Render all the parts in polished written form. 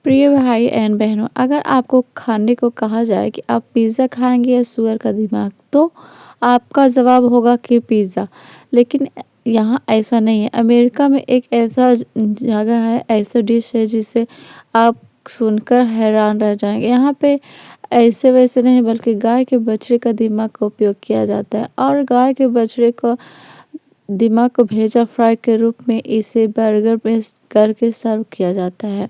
प्रिय भाई एंड बहनों, अगर आपको खाने को कहा जाए कि आप पिज़्ज़ा खाएंगे या सुअर का दिमाग, तो आपका जवाब होगा कि पिज़्ज़ा। लेकिन यहाँ ऐसा नहीं है। अमेरिका में एक ऐसा जगह है, ऐसा डिश है जिसे आप सुनकर हैरान रह जाएंगे। यहाँ पे ऐसे वैसे नहीं, बल्कि गाय के बछड़े का दिमाग का उपयोग किया जाता है और गाय के बछड़े का दिमाग को भेजा फ्राई के रूप में इसे बर्गर में करके सर्व किया जाता है।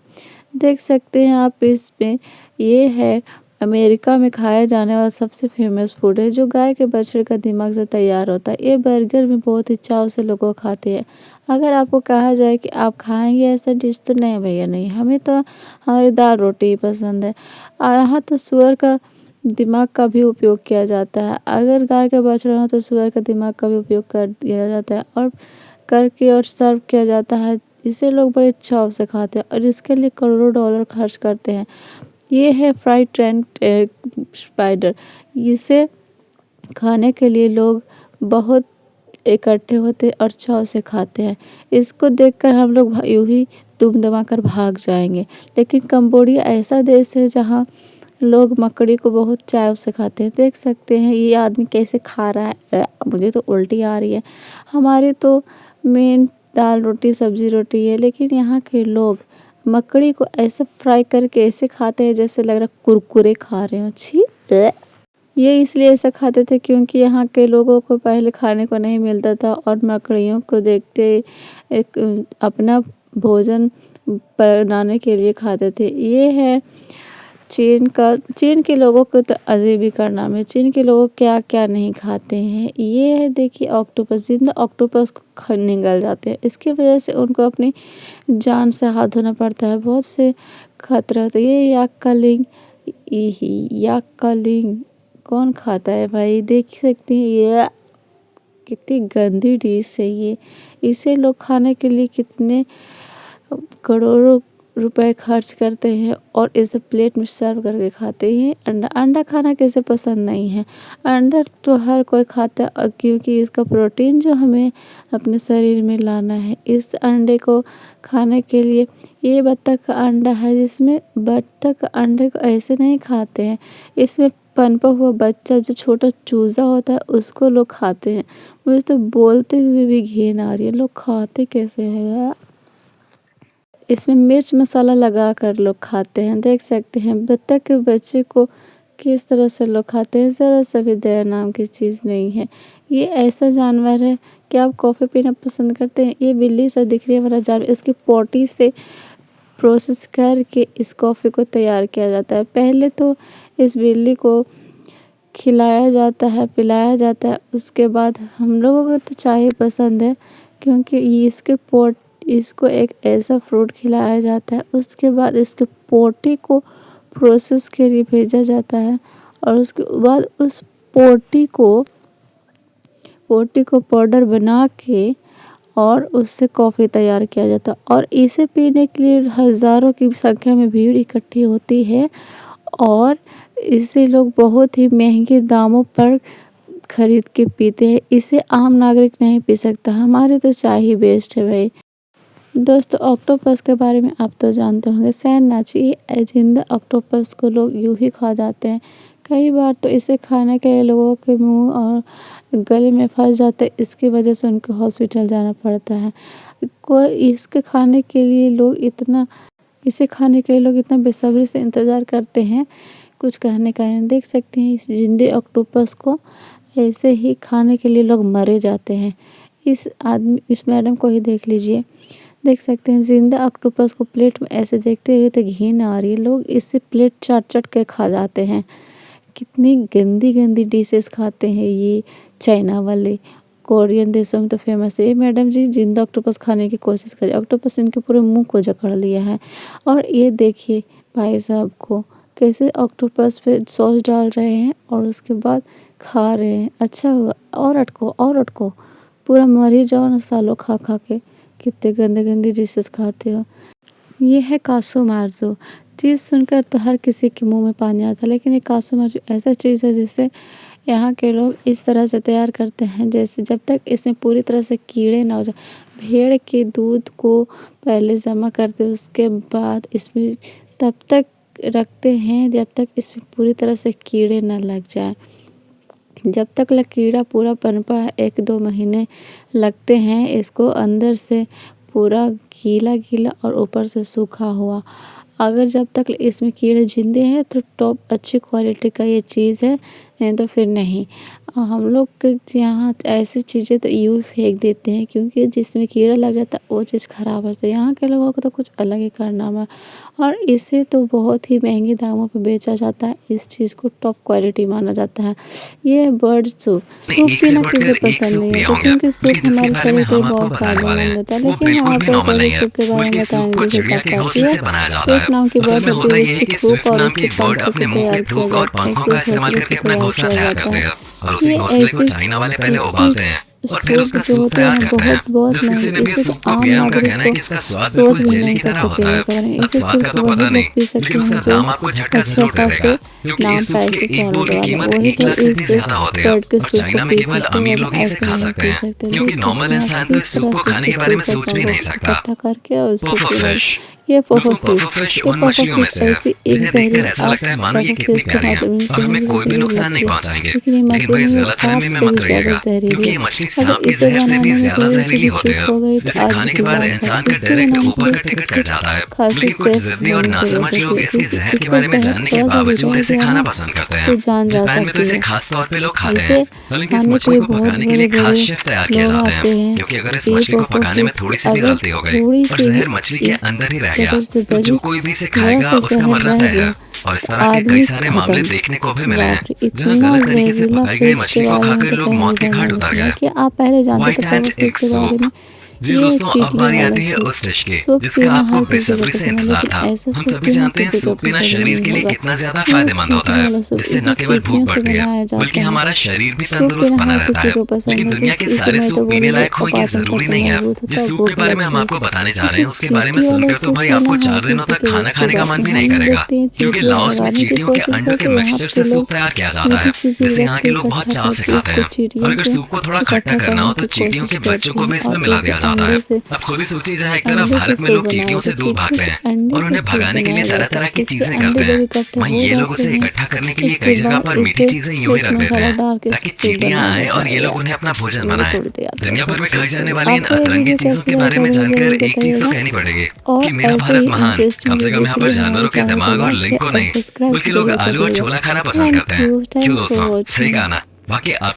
देख सकते हैं आप इसमें, ये है अमेरिका में खाया जाने वाला सबसे फेमस फूड है, जो गाय के बछड़े का दिमाग से तैयार होता है। ये बर्गर में बहुत ही चाव से लोगों खाते हैं। अगर आपको कहा जाए कि आप खाएंगे ऐसा डिश, तो नहीं भैया नहीं, हमें तो हमारी दाल रोटी ही पसंद है। और यहाँ तो सुअर का दिमाग का भी उपयोग किया जाता है। अगर गाय का बछड़ा हो तो सुअर का दिमाग का भी उपयोग कर दिया जाता है और करके और सर्व किया जाता है। इसे लोग बड़े चाव से खाते हैं और इसके लिए करोड़ों डॉलर खर्च करते हैं। ये है फ्राइड ट्रेंट स्पाइडर। इसे खाने के लिए लोग बहुत इकट्ठे होते और चाव से खाते हैं। इसको देखकर हम लोग यूं ही दुम दमा कर भाग जाएंगे। लेकिन कंबोडिया ऐसा देश है जहाँ लोग मकड़ी को बहुत चाव से खाते हैं। देख सकते हैं ये आदमी कैसे खा रहा है। मुझे तो उल्टी आ रही है। हमारे तो मेन दाल रोटी सब्जी रोटी है, लेकिन यहाँ के लोग मकड़ी को ऐसे फ्राई करके ऐसे खाते हैं जैसे लग रहा कुरकुरे खा रहे हो। छी! ये इसलिए ऐसा खाते थे क्योंकि यहाँ के लोगों को पहले खाने को नहीं मिलता था और मकड़ियों को देखते एक अपना भोजन बनाने के लिए खाते थे। ये है चीन के लोगों को तो अजीब ही करना है। चीन के लोग क्या क्या नहीं खाते हैं। ये है देखिए ऑक्टोपस, जिंदा ऑक्टोपस को निगल जाते हैं। इसकी वजह से उनको अपनी जान से हाथ धोना पड़ता है। बहुत से खतरे होते हैं। ये याक का लिंग कौन खाता है भाई? देख सकते हैं ये कितनी गंदी डिश है ये। इसे लोग खाने के लिए कितने करोड़ों रुपए खर्च करते हैं और इसे प्लेट में सर्व करके खाते हैं। अंडा खाना कैसे पसंद नहीं है? अंडा तो हर कोई खाता है और क्योंकि इसका प्रोटीन जो हमें अपने शरीर में लाना है। इस अंडे को खाने के लिए, ये बत्तख का अंडा है जिसमें बत्तख का अंडे को ऐसे नहीं खाते हैं। इसमें पनपा हुआ बच्चा जो छोटा चूजा होता है उसको लोग खाते हैं। मुझे तो बोलते हुए भी घिन आ रही है। लोग खाते कैसे हैं? इसमें मिर्च मसाला लगा कर लोग खाते हैं। देख सकते हैं बत्तख के बच्चे को किस तरह से लोग खाते हैं। ज़रा सा भी दया नाम की चीज़ नहीं है। ये ऐसा जानवर है कि आप कॉफ़ी पीना पसंद करते हैं। ये बिल्ली सा दिख रही है वाला जानवर, इसकी पोटी से प्रोसेस करके इस कॉफ़ी को तैयार किया जाता है। पहले तो इस बिल्ली को खिलाया जाता है, पिलाया जाता है। उसके बाद हम लोगों को तो चाय पसंद है क्योंकि इसको एक ऐसा फ्रूट खिलाया जाता है। उसके बाद इसके पोटी को प्रोसेस के लिए भेजा जाता है और उसके बाद उस पोटी को पाउडर बना के और उससे कॉफ़ी तैयार किया जाता है और इसे पीने के लिए हज़ारों की संख्या में भीड़ इकट्ठी होती है और इसे लोग बहुत ही महंगे दामों पर खरीद के पीते हैं। इसे आम नागरिक नहीं पी सकता। हमारे तो चाय ही बेस्ट है भाई। दोस्तों, ऑक्टोपस के बारे में आप तो जानते होंगे। सैननाची जिंदा ऑक्टोपस को लोग यूं ही खा जाते हैं। कई बार तो इसे खाने के लिए लोगों के मुंह और गले में फंस जाते हैं। इसकी वजह से उनको हॉस्पिटल जाना पड़ता है। इसे खाने के लिए लोग इतना बेसब्री से इंतज़ार करते हैं, कुछ कहने का नहीं। देख सकते हैं इस जिंदे ऑक्टोपस को ऐसे ही खाने के लिए लोग मरे जाते हैं। इस मैडम को ही देख लीजिए। देख सकते हैं जिंदा ऑक्टोपस को प्लेट में ऐसे देखते हुए तो घिन आ रही है। लोग इससे प्लेट चाट कर खा जाते हैं। कितनी गंदी गंदी डिशेस खाते हैं ये चाइना वाले। कोरियन देशों में तो फेमस है। ये मैडम जी जिंदा ऑक्टोपस खाने की कोशिश करें। ऑक्टोपस इनके पूरे मुंह को जकड़ लिया है। और ये देखिए भाई साहब को कैसे ऑक्टोपस पे सॉस डाल रहे हैं और उसके बाद खा रहे हैं। अच्छा हुआ, और अटको पूरा मर ही जाओ ना सालों खा खा के। कितने गंदे गंदी डिशेस खाते हो। ये है कासो मार्जो। चीज़ सुनकर तो हर किसी के मुंह में पानी आता है, लेकिन ये कासो मार्जो ऐसा चीज़ है जिसे यहाँ के लोग इस तरह से तैयार करते हैं जैसे जब तक इसमें पूरी तरह से कीड़े ना हो जाए। भेड़ के दूध को पहले जमा करते हैं, उसके बाद इसमें तब तक रखते हैं जब तक इसमें पूरी तरह से कीड़े ना लग जाए। जब तक कीड़ा पूरा पनपा है 1-2 महीने लगते हैं इसको अंदर से पूरा गीला और ऊपर से सूखा हुआ। अगर जब तक इसमें कीड़े जिंदे हैं तो टॉप अच्छी क्वालिटी का ये चीज़ है, नहीं तो फिर नहीं। हम लोग के यहाँ ऐसी चीज़ें तो यूँ फेंक देते हैं क्योंकि जिसमें कीड़ा लग जाता है वो चीज़ ख़राब हो जाती है। यहाँ के लोगों का तो कुछ अलग ही कारनामा है और इसे तो बहुत ही महंगे दामों पे बेचा जाता है। इस चीज़ को टॉप क्वालिटी माना जाता है। ये बर्ड सूप पीना किसे पसंद नहीं है क्योंकि सूप हमारे शरीर को बहुत फायदेमंद होता है। लेकिन हम आपको बर्ड सूप के बारे में बताएंगे जो क्या खाती है। सूप नाम की बर्ड होती है इसकी थूक और उसके पंखों से तैयार किया जाता है। इसके घोंसले से तैयार किया जाता है। ये ऐसी और फिर उसका सूप तैयार करते हैं जिस किसी ने भी सूप को पिया उनका कहना है कि इसका स्वाद बिल्कुल जेली की तरह होता है। अब स्वाद का तो पता नहीं लेकिन उसका दाम आपको झटका जरूर दे देगा क्योंकि इस सूप के एक बोल की कीमत 1 लाख से भी ज्यादा होती है और चाइना में केवल अमीर लोग ही इसे खा सकते हैं क्योंकि नॉर्मल इंसान तो इस सूप को खाने के बारे में सोच भी नहीं सकता। पोफो फिश ये दोस्तों पोफो फिश उन मछलियों में से है जिन्हें देखकर ऐसा लगता है मानो ये कितनी प्यारी है और हमें कोई भी नुकसान नहीं पहुंचाएंगे। लेकिन भाई गलतफहमी में मत रहिएगा क्योंकि ये मछली सांप के जहर से भी ज्यादा जहरीली होते हैं जिसे खाने के बाद इंसान का डायरेक्ट ऊपर का टिकट कट जाता है। लेकिन कुछ जिद्दी और नासमझ लोग इसके जहर के बारे में जानने के बावजूद इसे खाना पसंद करते हैं। जापान में तो इसे खास तौर पे लोग खाते हैं हालांकि इस मछली को पकाने के लिए खास शेफ तैयार किए जाते हैं क्योंकि अगर इस मछली को पकाने में थोड़ी सी भी गलती हो गई और जहर मछली के अंदर ही रह गया तो जो कोई भी इसे खाएगा उसका मरना तय है। और इस तरह के कई सारे मामले देखने को भी मिले हैं जहाँ गलत तरीके से पकाई गई मछली को खाकर लोग मौत के घाट उतर गए। व्हाइट हैट एग सूप जी दोस्तों अब बारी आती है उस डिश की जिसका आपको बेसब्री से इंतजार था। हम सभी जानते हैं सूप पीना शरीर के लिए कितना ज्यादा फायदेमंद होता है जिससे न केवल भूख बढ़ती है बल्कि हमारा शरीर भी तंदुरुस्त बना रहता है। लेकिन दुनिया के सारे सूप पीने लायक हो ये जरूरी नहीं है। जिस सूप के बारे में हम आपको बताने जा रहे हैं उसके बारे में सुनकर तो भाई आपको 4 दिनों तक खाना खाने का मन भी नहीं करेगा क्योंकि लाओस में चींटियों के अंडों के मिक्सचर से सूप तैयार किया जाता है जिसे यहाँ के लोग बहुत चाव से खाते हैं। और अगर सूप को थोड़ा खट्टा करना हो तो चींटियों के बच्चों को भी इसमें मिला दिया जाता है। अब खुद ही सोचिए जहाँ एक तरफ भारत में लोग चींटियों से दूर भागते हैं और उन्हें भगाने के लिए तरह तरह की चीजें करते हैं, वहीं ये लोग उसे इकट्ठा करने के लिए कई जगह पर मीठी चीजें यूं ही रख देते हैं ताकि चींटियां आए और ये लोग उन्हें अपना भोजन बनाएं। दुनिया भर में खाई जाने वाली इन अतरंगी चीजों के बारे में जानकर एक चीज तो कहनी पड़ेगी कि मेरा भारत महान। कम से कम यहाँ पर जानवरों के दिमाग और लिंग को नहीं बल्कि लोग आलू और छोला खाना पसंद करते हैं। क्यों दोस्तों, सही कहा ना। बाकी आप